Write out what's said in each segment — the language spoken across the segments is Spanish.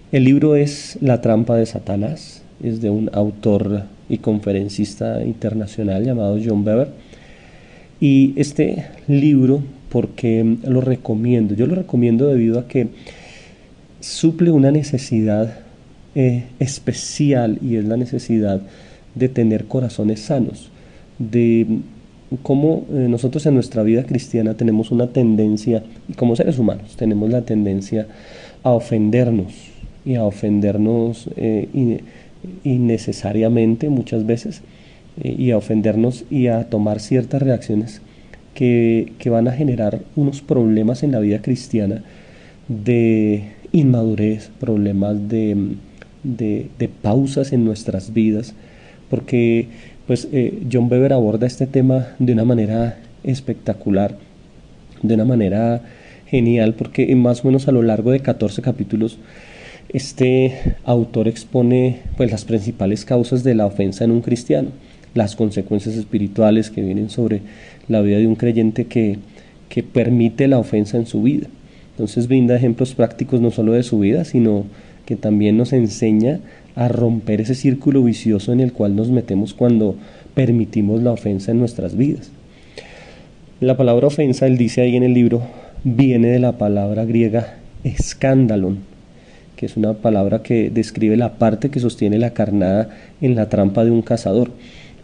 El libro es La trampa de Satanás, es de un autor y conferencista internacional llamado John Bevere. Y este libro, ¿por qué lo recomiendo? Yo lo recomiendo debido a que suple una necesidad especial, y es la necesidad de tener corazones sanos, de cómo nosotros en nuestra vida cristiana tenemos una tendencia, y como seres humanos tenemos la tendencia a ofendernos, y a ofendernos innecesariamente muchas veces, y a ofendernos y a tomar ciertas reacciones que van a generar unos problemas en la vida cristiana de inmadurez, problemas de pausas en nuestras vidas, porque pues John Bevere aborda este tema de una manera espectacular, de una manera genial, porque más o menos a lo largo de 14 capítulos este autor expone pues las principales causas de la ofensa en un cristiano, las consecuencias espirituales que vienen sobre la vida de un creyente que permite la ofensa en su vida. Entonces brinda ejemplos prácticos no solo de su vida, sino que también nos enseña a romper ese círculo vicioso en el cual nos metemos cuando permitimos la ofensa en nuestras vidas. La palabra ofensa, él dice ahí en el libro, viene de la palabra griega escándalon, que es una palabra que describe la parte que sostiene la carnada en la trampa de un cazador.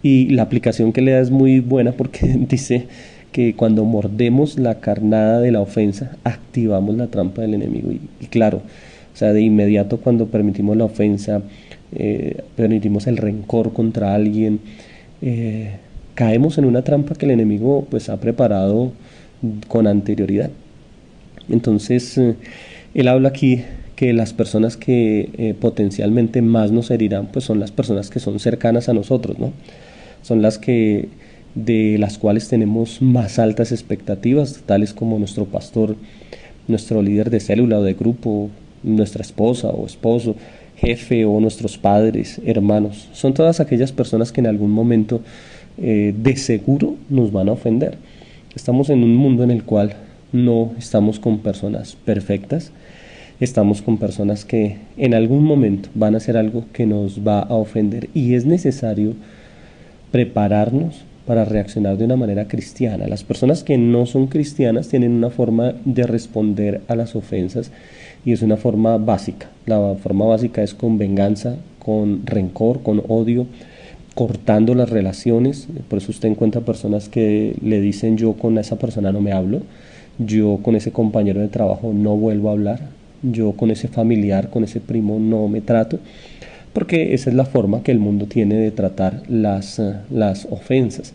Y la aplicación que le da es muy buena porque dice que cuando mordemos la carnada de la ofensa, activamos la trampa del enemigo. Y claro, o sea, de inmediato cuando permitimos la ofensa, permitimos el rencor contra alguien, caemos en una trampa que el enemigo pues ha preparado con anterioridad. Entonces, él habla aquí que las personas que potencialmente más nos herirán pues son las personas que son cercanas a nosotros, ¿no? Son las que de las cuales tenemos más altas expectativas, tales como nuestro pastor, nuestro líder de célula o de grupo, nuestra esposa o esposo, jefe o nuestros padres, hermanos. Son todas aquellas personas que en algún momento de seguro nos van a ofender. Estamos en un mundo en el cual no estamos con personas perfectas, estamos con personas que en algún momento van a hacer algo que nos va a ofender, y es necesario prepararnos para reaccionar de una manera cristiana. Las personas que no son cristianas tienen una forma de responder a las ofensas, y es una forma básica. La forma básica es con venganza, con rencor, con odio, cortando las relaciones. Por eso usted encuentra personas que le dicen: yo con esa persona no me hablo, yo con ese compañero de trabajo no vuelvo a hablar, yo con ese familiar, con ese primo no me trato, porque esa es la forma que el mundo tiene de tratar las ofensas.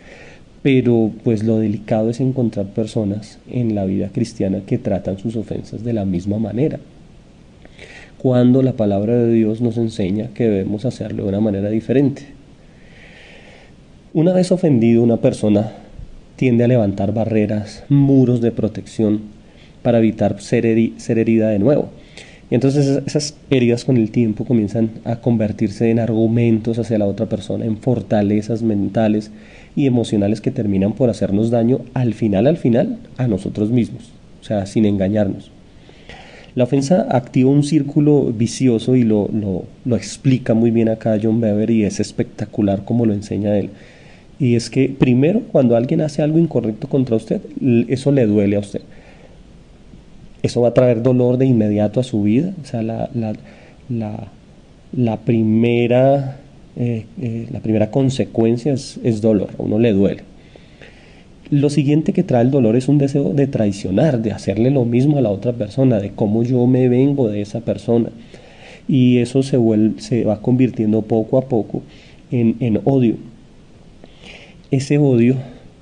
Pero pues lo delicado es encontrar personas en la vida cristiana que tratan sus ofensas de la misma manera, cuando la palabra de Dios nos enseña que debemos hacerlo de una manera diferente. Una vez ofendido, una persona tiende a levantar barreras, muros de protección para evitar ser herida de nuevo. Y entonces esas heridas con el tiempo comienzan a convertirse en argumentos hacia la otra persona, en fortalezas mentales y emocionales que terminan por hacernos daño al final, a nosotros mismos, o sea, sin engañarnos. La ofensa activa un círculo vicioso, y lo explica muy bien acá John Bevere, y es espectacular como lo enseña él. Y es que primero, cuando alguien hace algo incorrecto contra usted, eso le duele a usted. Eso va a traer dolor de inmediato a su vida. O sea, la, la primera, la primera consecuencia es dolor, a uno le duele. Lo siguiente que trae el dolor es un deseo de traicionar, de hacerle lo mismo a la otra persona, de cómo yo me vengo de esa persona. Y eso se va convirtiendo poco a poco en odio. Ese odio,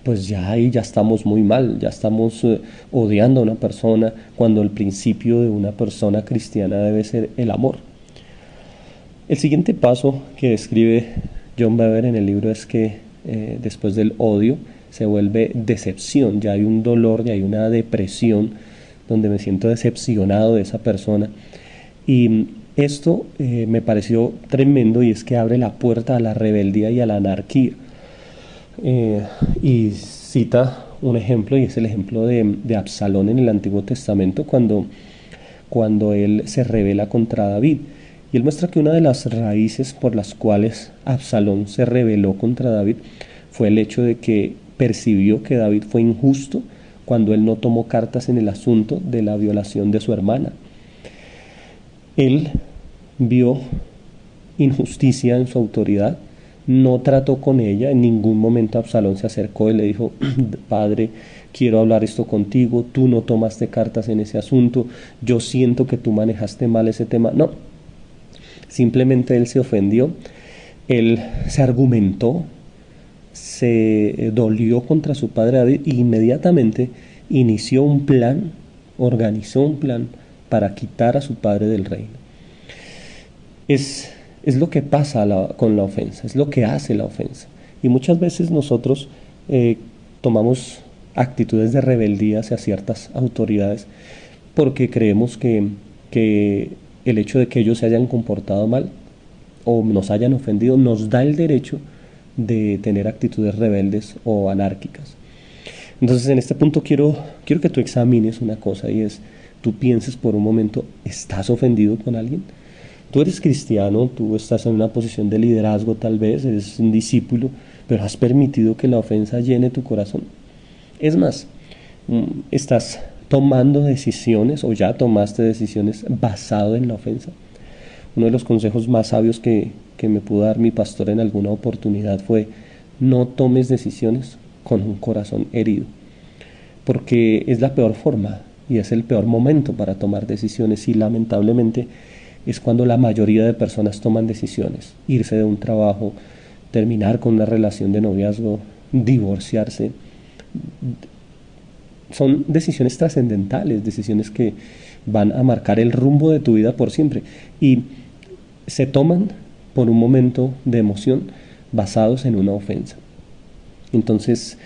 pues ya ahí ya estamos muy mal, ya estamos odiando a una persona, cuando el principio de una persona cristiana debe ser el amor. El siguiente paso que describe John Bevere en el libro es que después del odio se vuelve decepción. Ya hay un dolor, ya hay una depresión, donde me siento decepcionado de esa persona. Y esto me pareció tremendo, y es que abre la puerta a la rebeldía y a la anarquía. Y cita un ejemplo, y es el ejemplo de Absalón en el Antiguo Testamento, cuando él se rebela contra David. Y él muestra que una de las raíces por las cuales Absalón se rebeló contra David fue el hecho de que percibió que David fue injusto cuando él no tomó cartas en el asunto de la violación de su hermana. Él vio injusticia en su autoridad, no trató con ella, en ningún momento Absalón se acercó y le dijo: padre, quiero hablar esto contigo, tú no tomaste cartas en ese asunto, yo siento que tú manejaste mal ese tema. No, simplemente él se ofendió, él se argumentó, se dolió contra su padre David e inmediatamente inició un plan, organizó un plan para quitar a su padre del reino. Es lo que pasa con la ofensa, es lo que hace la ofensa. Y muchas veces nosotros tomamos actitudes de rebeldía hacia ciertas autoridades porque creemos que el hecho de que ellos se hayan comportado mal o nos hayan ofendido nos da el derecho de tener actitudes rebeldes o anárquicas. Entonces, en este punto quiero que tú examines una cosa, y es: tú pienses por un momento, ¿estás ofendido con alguien? Tú eres cristiano, tú estás en una posición de liderazgo, tal vez eres un discípulo, pero has permitido que la ofensa llene tu corazón. Es más, estás tomando decisiones o ya tomaste decisiones basado en la ofensa. Uno de los consejos más sabios que me pudo dar mi pastor en alguna oportunidad fue: no tomes decisiones con un corazón herido, porque es la peor forma y es el peor momento para tomar decisiones, y lamentablemente es cuando la mayoría de personas toman decisiones: irse de un trabajo, terminar con una relación de noviazgo, divorciarse. Son decisiones trascendentales, decisiones que van a marcar el rumbo de tu vida por siempre, y se toman por un momento de emoción basados en una ofensa. Entonces,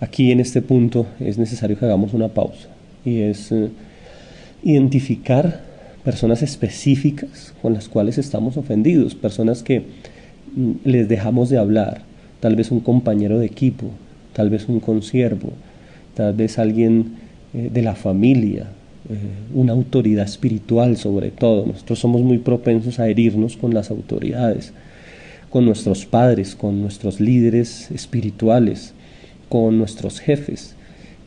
aquí en este punto es necesario que hagamos una pausa, y es identificar personas específicas con las cuales estamos ofendidos, personas que les dejamos de hablar, tal vez un compañero de equipo, tal vez un consiervo, tal vez alguien de la familia, una autoridad espiritual sobre todo. Nosotros somos muy propensos a herirnos con las autoridades, con nuestros padres, con nuestros líderes espirituales, con nuestros jefes.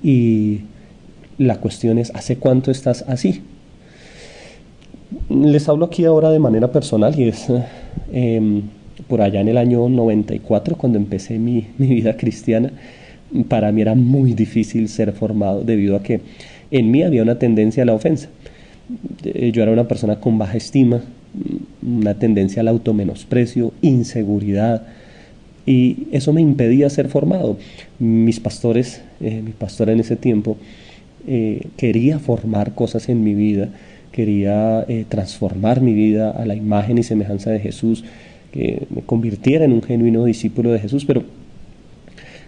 Y la cuestión es: ¿hace cuánto estás así? Les hablo aquí ahora de manera personal, y es por allá en el año 94, cuando empecé mi vida cristiana. Para mí era muy difícil ser formado, debido a que en mí había una tendencia a la ofensa. Yo era una persona con baja estima, una tendencia al automenosprecio, inseguridad, y eso me impedía ser formado. Mis pastores, mi pastor en ese tiempo, quería formar cosas en mi vida, quería transformar mi vida a la imagen y semejanza de Jesús, que me convirtiera en un genuino discípulo de Jesús, pero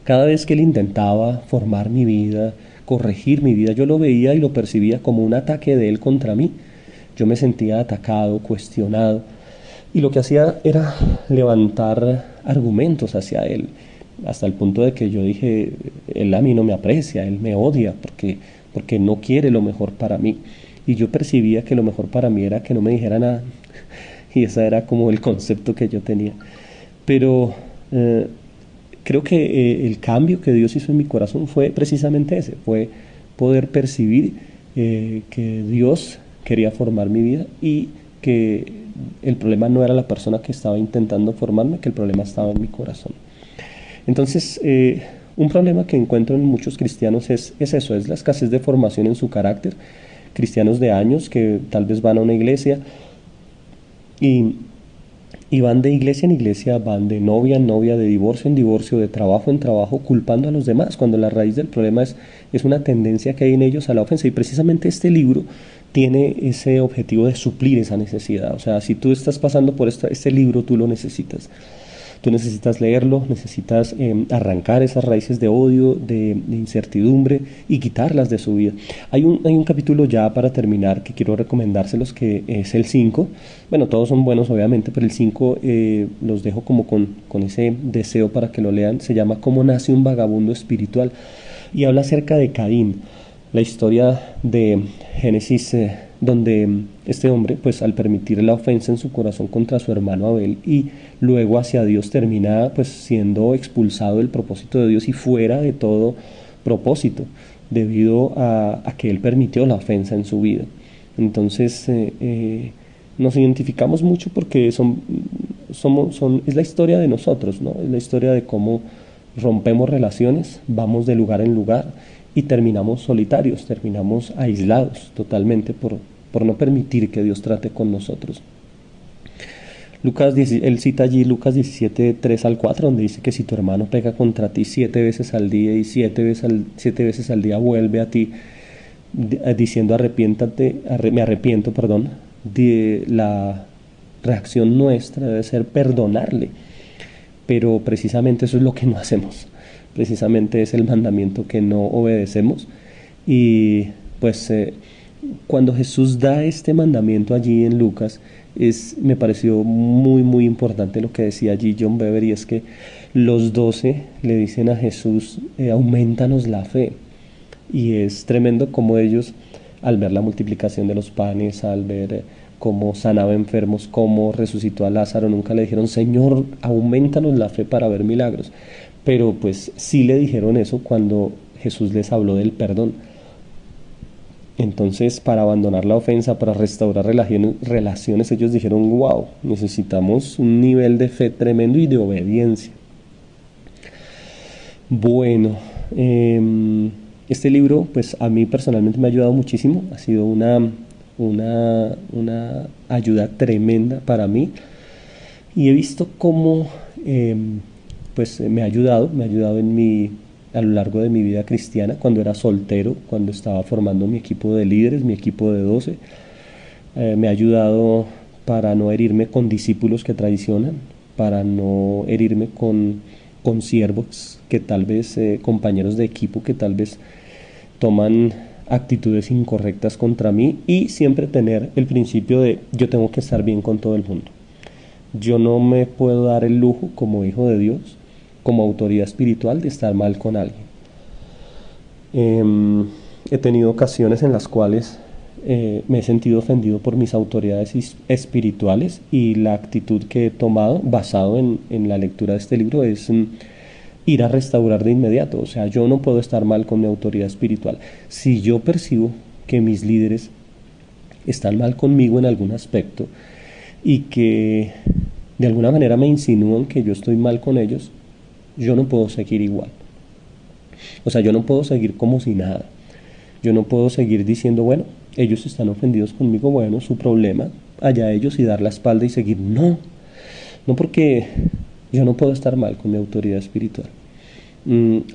cada vez que él intentaba formar mi vida, corregir mi vida, yo lo veía y lo percibía como un ataque de él contra mí. Yo me sentía atacado, cuestionado, y lo que hacía era levantar argumentos hacia él, hasta el punto de que yo dije: él a mí no me aprecia, él me odia porque no quiere lo mejor para mí. Y yo percibía que lo mejor para mí era que no me dijera nada, y ese era como el concepto que yo tenía. Pero creo que el cambio que Dios hizo en mi corazón fue precisamente ese, fue poder percibir que Dios quería formar mi vida, y que el problema no era la persona que estaba intentando formarme, que el problema estaba en mi corazón. Entonces, un problema que encuentro en muchos cristianos es eso, es la escasez de formación en su carácter. Cristianos de años que tal vez van a una iglesia y van de iglesia en iglesia, van de novia en novia, de divorcio en divorcio, de trabajo en trabajo, culpando a los demás, cuando la raíz del problema es una tendencia que hay en ellos a la ofensa. Y precisamente este libro tiene ese objetivo de suplir esa necesidad. O sea, si tú estás pasando por este libro, tú lo necesitas. Tú necesitas leerlo, necesitas arrancar esas raíces de odio, de incertidumbre, y quitarlas de su vida. Hay un capítulo, ya para terminar, que quiero recomendárselos, que es el 5. Bueno, todos son buenos obviamente, pero el 5 los dejo como con ese deseo para que lo lean. Se llama "Cómo nace un vagabundo espiritual", y habla acerca de Caín. La historia de Génesis donde este hombre, pues al permitir la ofensa en su corazón contra su hermano Abel y luego hacia Dios, termina pues siendo expulsado del propósito de Dios y fuera de todo propósito, debido a que él permitió la ofensa en su vida. Entonces nos identificamos mucho porque es la historia de nosotros, ¿no? Es la historia de cómo rompemos relaciones, vamos de lugar en lugar y terminamos solitarios, terminamos aislados totalmente por no permitir que Dios trate con nosotros. Él cita allí Lucas 17, 3 al 4, donde dice que si tu hermano peca contra ti 7 veces al día y 7 veces al día vuelve a ti diciendo me arrepiento, perdón, la reacción nuestra debe ser perdonarle. Pero precisamente eso es lo que no hacemos. Precisamente es el mandamiento que no obedecemos. Y pues cuando Jesús da este mandamiento allí en Lucas, me pareció muy muy importante lo que decía allí John Bever, y es que los 12 le dicen a Jesús, aumentanos la fe. Y es tremendo como ellos, al ver la multiplicación de los panes, al ver cómo sanaba enfermos, cómo resucitó a Lázaro, nunca le dijeron, Señor, aumentanos la fe para ver milagros. Pero pues sí le dijeron eso cuando Jesús les habló del perdón. Entonces, para abandonar la ofensa, para restaurar relaciones, ellos dijeron, wow, necesitamos un nivel de fe tremendo y de obediencia. Bueno, este libro, pues a mí personalmente me ha ayudado muchísimo, ha sido una ayuda tremenda para mí, y he visto cómo pues me ha ayudado a lo largo de mi vida cristiana, cuando era soltero, cuando estaba formando mi equipo de líderes, mi equipo de 12. Me ha ayudado para no herirme con discípulos que traicionan, para no herirme con siervos que tal vez, compañeros de equipo que tal vez toman actitudes incorrectas contra mí, y siempre tener el principio de yo tengo que estar bien con todo el mundo. Yo no me puedo dar el lujo como hijo de Dios, como autoridad espiritual, de estar mal con alguien. He tenido ocasiones en las cuales me he sentido ofendido por mis autoridades espirituales, y la actitud que he tomado basado en la lectura de este libro es ir a restaurar de inmediato. O sea, yo no puedo estar mal con mi autoridad espiritual. Si yo percibo que mis líderes están mal conmigo en algún aspecto y que de alguna manera me insinúan que yo estoy mal con ellos, yo no puedo seguir igual. O sea, yo no puedo seguir como si nada. Yo no puedo seguir diciendo, bueno, ellos están ofendidos conmigo, bueno, su problema, allá ellos, y dar la espalda y seguir. No, porque yo no puedo estar mal con mi autoridad espiritual.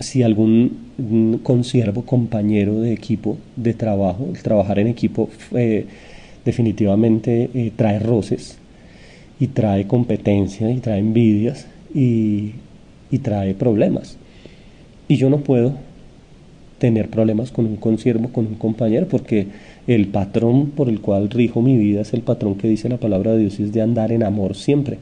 Si algún consiervo, compañero de equipo, de trabajo, el trabajar en equipo definitivamente trae roces, y trae competencia, y trae envidias, y trae problemas. Y yo no puedo tener problemas con un consiervo, con un compañero, porque el patrón por el cual rijo mi vida es el patrón que dice la palabra de Dios, y es de andar en amor siempre.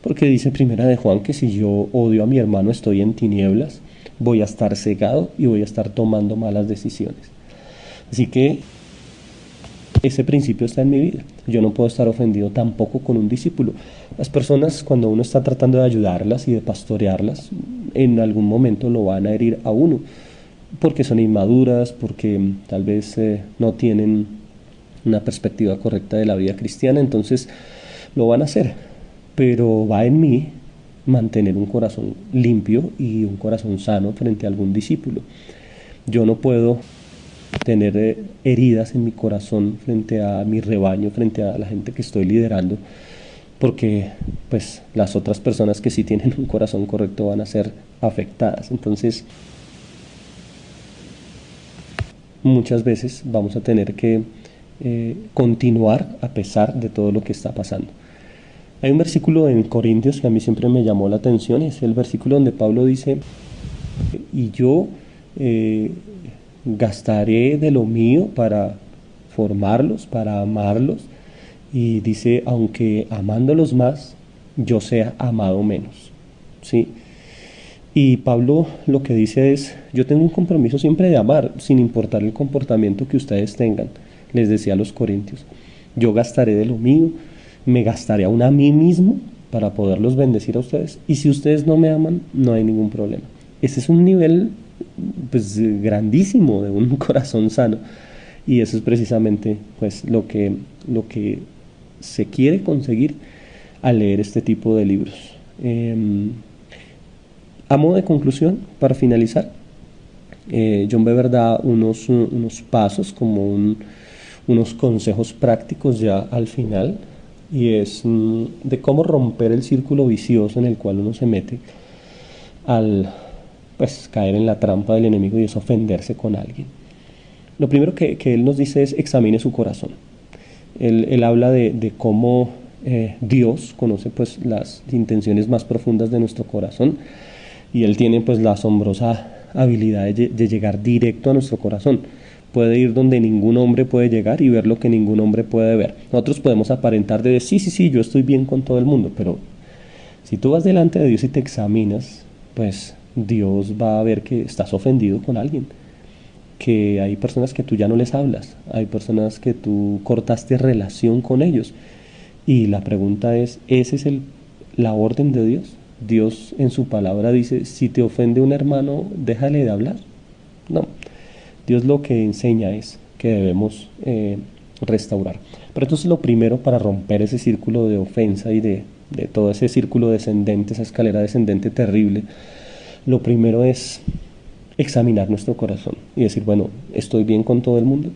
Porque dice Primera de Juan que si yo odio a mi hermano estoy en tinieblas, voy a estar cegado y voy a estar tomando malas decisiones. Así que ese principio está en mi vida. Yo no puedo estar ofendido tampoco con un discípulo. Las personas, cuando uno está tratando de ayudarlas y de pastorearlas, en algún momento lo van a herir a uno, porque son inmaduras, porque tal vez no tienen una perspectiva correcta de la vida cristiana. Entonces lo van a hacer, pero va en mí mantener un corazón limpio y un corazón sano frente a algún discípulo. Yo no puedo tener heridas en mi corazón frente a mi rebaño, frente a la gente que estoy liderando, porque pues las otras personas que sí tienen un corazón correcto van a ser afectadas. Entonces muchas veces vamos a tener que continuar a pesar de todo lo que está pasando. Hay un versículo en Corintios que a mí siempre me llamó la atención, y es el versículo donde Pablo dice, y yo gastaré de lo mío para formarlos, para amarlos, y dice, aunque amándolos más, yo sea amado menos, ¿sí? Y Pablo lo que dice es, yo tengo un compromiso siempre de amar, sin importar el comportamiento que ustedes tengan. les decía a los corintios, yo gastaré de lo mío, me gastaré aún a mí mismo para poderlos bendecir a ustedes, y si ustedes no me aman, no hay ningún problema. Ese es un nivel pues grandísimo de un corazón sano, y eso es precisamente pues lo que se quiere conseguir al leer este tipo de libros. A modo de conclusión, para finalizar, John Bever da unos pasos, como unos consejos prácticos ya al final, y es de cómo romper el círculo vicioso en el cual uno se mete al pues caer en la trampa del enemigo, y es ofenderse con alguien. Lo primero que él nos dice es examine su corazón. Él habla de cómo Dios conoce pues las intenciones más profundas de nuestro corazón, y él tiene pues la asombrosa habilidad de llegar directo a nuestro corazón. Puede ir donde ningún hombre puede llegar y ver lo que ningún hombre puede ver. Nosotros podemos aparentar de decir, sí, yo estoy bien con todo el mundo, pero si tú vas delante de Dios y te examinas, pues Dios va a ver que estás ofendido con alguien, que hay personas que tú ya no les hablas, hay personas que tú cortaste relación con ellos. Y la pregunta es, ¿esa es la orden de Dios? Dios en su palabra dice, si te ofende un hermano, déjale de hablar. No, Dios lo que enseña es que debemos restaurar. Pero entonces lo primero para romper ese círculo de ofensa y de todo ese círculo descendente, esa escalera descendente terrible, lo primero es examinar nuestro corazón y decir, bueno, ¿estoy bien con todo el mundo?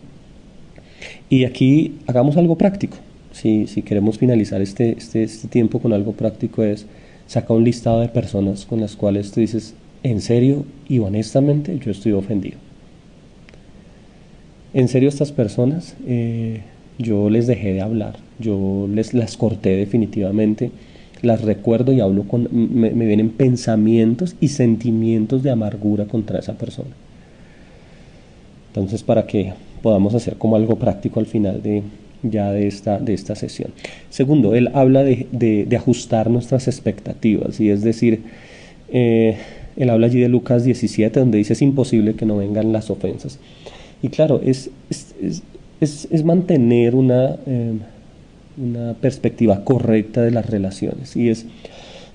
Y aquí hagamos algo práctico. Si queremos finalizar este tiempo con algo práctico, es saca un listado de personas con las cuales tú dices, en serio y honestamente, yo estoy ofendido. En serio, estas personas, yo les dejé de hablar, yo las corté definitivamente, las recuerdo y hablo me vienen pensamientos y sentimientos de amargura contra esa persona. Entonces, para que podamos hacer como algo práctico al final de esta sesión. Segundo, él habla de ajustar nuestras expectativas, y es decir, él habla allí de Lucas 17, donde dice, es imposible que no vengan las ofensas. Y claro, es mantener una perspectiva correcta de las relaciones, y es,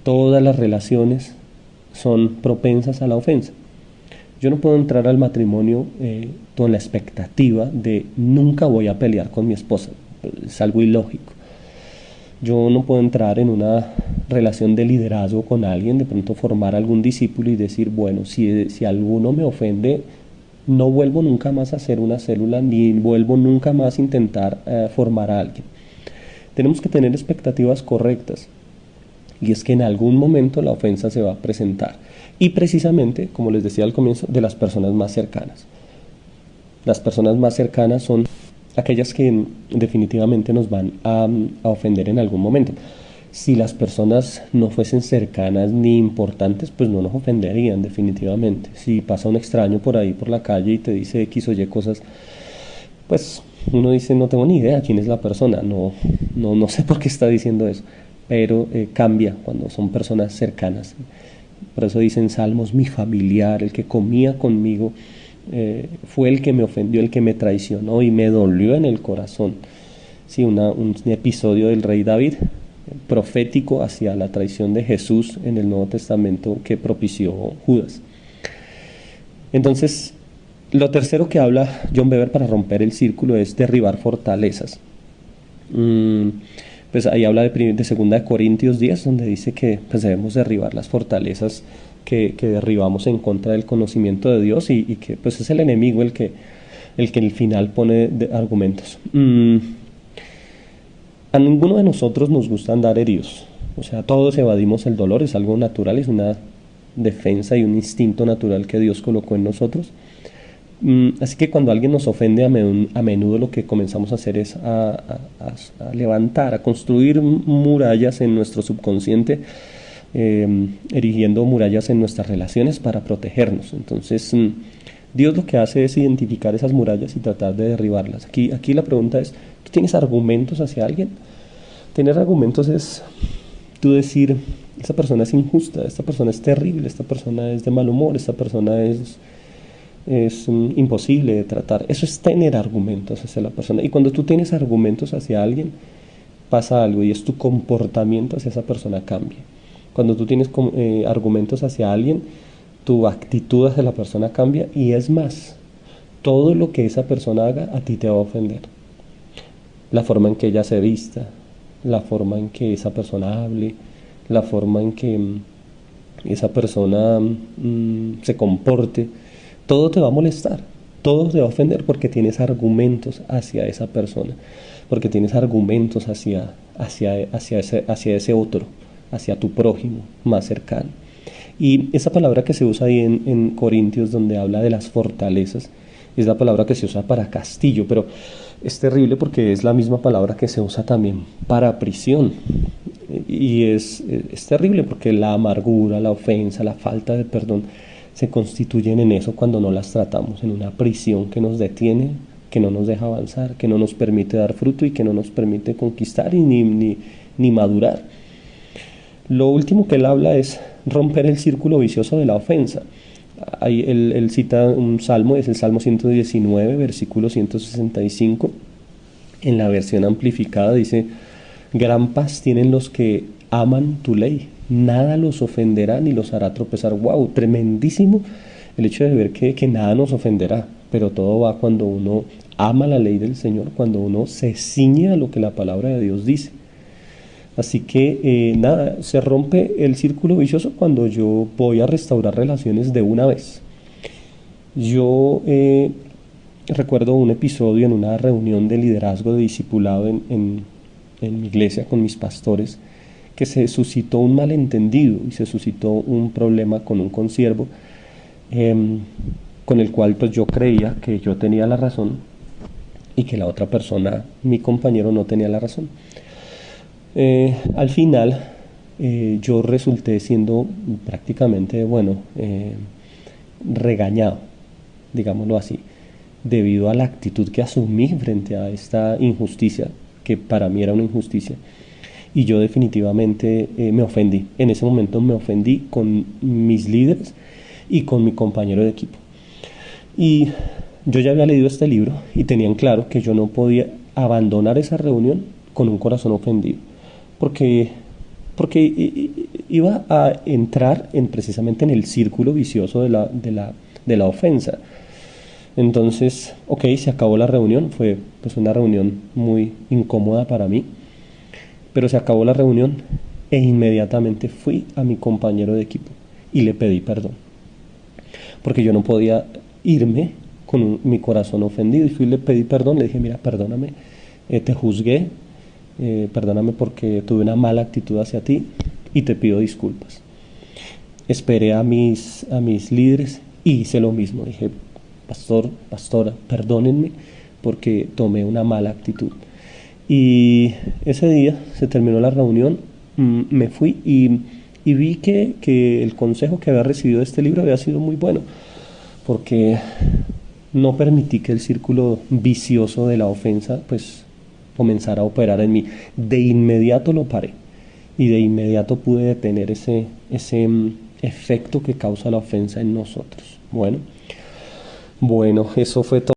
todas las relaciones son propensas a la ofensa. Yo no puedo entrar al matrimonio con la expectativa de nunca voy a pelear con mi esposa. Es algo ilógico. Yo no puedo entrar en una relación de liderazgo con alguien, de pronto formar algún discípulo y decir, bueno, si alguno me ofende, no vuelvo nunca más a hacer una célula, ni vuelvo nunca más a intentar formar a alguien. Tenemos que tener expectativas correctas, y es que en algún momento la ofensa se va a presentar, y precisamente, como les decía al comienzo, de las personas más cercanas. Las personas más cercanas son aquellas que definitivamente nos van a ofender en algún momento. Si las personas no fuesen cercanas ni importantes, pues no nos ofenderían definitivamente. Si pasa un extraño por ahí por la calle y te dice X o Y cosas, pues uno dice, no tengo ni idea quién es la persona, no sé por qué está diciendo eso, pero cambia cuando son personas cercanas. Por eso dicen Salmos, mi familiar, el que comía conmigo, fue el que me ofendió, el que me traicionó y me dolió en el corazón. Sí, un episodio del rey David, profético hacia la traición de Jesús en el Nuevo Testamento que propició Judas. Entonces, lo tercero que habla John Bever para romper el círculo es derribar fortalezas. Pues ahí habla de 2 Corintios 10, donde dice que pues debemos derribar las fortalezas que derribamos en contra del conocimiento de Dios, y que pues es el enemigo el que al final pone argumentos. A ninguno de nosotros nos gusta andar heridos, o sea, todos evadimos el dolor, es algo natural, es una defensa y un instinto natural que Dios colocó en nosotros. Así que cuando alguien nos ofende, a menudo lo que comenzamos a hacer es a levantar, a construir murallas en nuestro subconsciente, erigiendo murallas en nuestras relaciones para protegernos. Entonces, Dios lo que hace es identificar esas murallas y tratar de derribarlas. Aquí la pregunta es, ¿tú tienes argumentos hacia alguien? Tener argumentos es tú decir, esta persona es injusta, esta persona es terrible, esta persona es de mal humor, esta persona es es imposible de tratar. Eso es tener argumentos hacia la persona. Y cuando tú tienes argumentos hacia alguien, pasa algo y es tu comportamiento hacia esa persona cambia. Cuando tú tienes argumentos hacia alguien, tu actitud hacia la persona cambia y es más, todo lo que esa persona haga a ti te va a ofender. La forma en que ella se vista, la forma en que esa persona hable, la forma en que esa persona se comporte, todo te va a molestar, todo te va a ofender porque tienes argumentos hacia esa persona, porque tienes argumentos hacia ese otro, hacia tu prójimo más cercano. Y esa palabra que se usa ahí en Corintios, donde habla de las fortalezas, es la palabra que se usa para castillo, pero es terrible porque es la misma palabra que se usa también para prisión. Y es terrible porque la amargura, la ofensa, la falta de perdón se constituyen en eso cuando no las tratamos, en una prisión que nos detiene, que no nos deja avanzar, que no nos permite dar fruto y que no nos permite conquistar y ni madurar. Lo último que él habla es romper el círculo vicioso de la ofensa. Ahí él cita un salmo, es el Salmo 119, versículo 165. En la versión amplificada dice: gran paz tienen los que aman tu ley, nada los ofenderá ni los hará tropezar. ¡Wow! Tremendísimo el hecho de ver que nada nos ofenderá, pero todo va cuando uno ama la ley del Señor, cuando uno se ciñe a lo que la palabra de Dios dice. Así que nada, se rompe el círculo vicioso cuando yo voy a restaurar relaciones de una vez. Yo recuerdo un episodio en una reunión de liderazgo de discipulado en mi iglesia con mis pastores, que se suscitó un malentendido y se suscitó un problema con un consiervo, con el cual pues yo creía que yo tenía la razón y que la otra persona, mi compañero, no tenía la razón. Al final yo resulté siendo prácticamente, regañado, digámoslo así, debido a la actitud que asumí frente a esta injusticia, que para mí era una injusticia. Y yo definitivamente me ofendí. En ese momento me ofendí con mis líderes y con mi compañero de equipo. Y yo ya había leído este libro y tenían claro que yo no podía abandonar esa reunión con un corazón ofendido, porque iba a entrar precisamente en el círculo vicioso de la ofensa. Entonces, se acabó la reunión, fue pues una reunión muy incómoda para mí, pero se acabó la reunión e inmediatamente fui a mi compañero de equipo y le pedí perdón, porque yo no podía irme con mi corazón ofendido, y fui y le pedí perdón, le dije: mira, perdóname, te juzgué, perdóname porque tuve una mala actitud hacia ti y te pido disculpas. Esperé a mis líderes y hice lo mismo, dije: pastor, pastora, perdónenme porque tomé una mala actitud. Y ese día se terminó la reunión, me fui y vi que el consejo que había recibido de este libro había sido muy bueno, porque no permití que el círculo vicioso de la ofensa pues comenzara a operar en mí. De inmediato lo paré y de inmediato pude detener ese efecto que causa la ofensa en nosotros. Bueno, eso fue todo.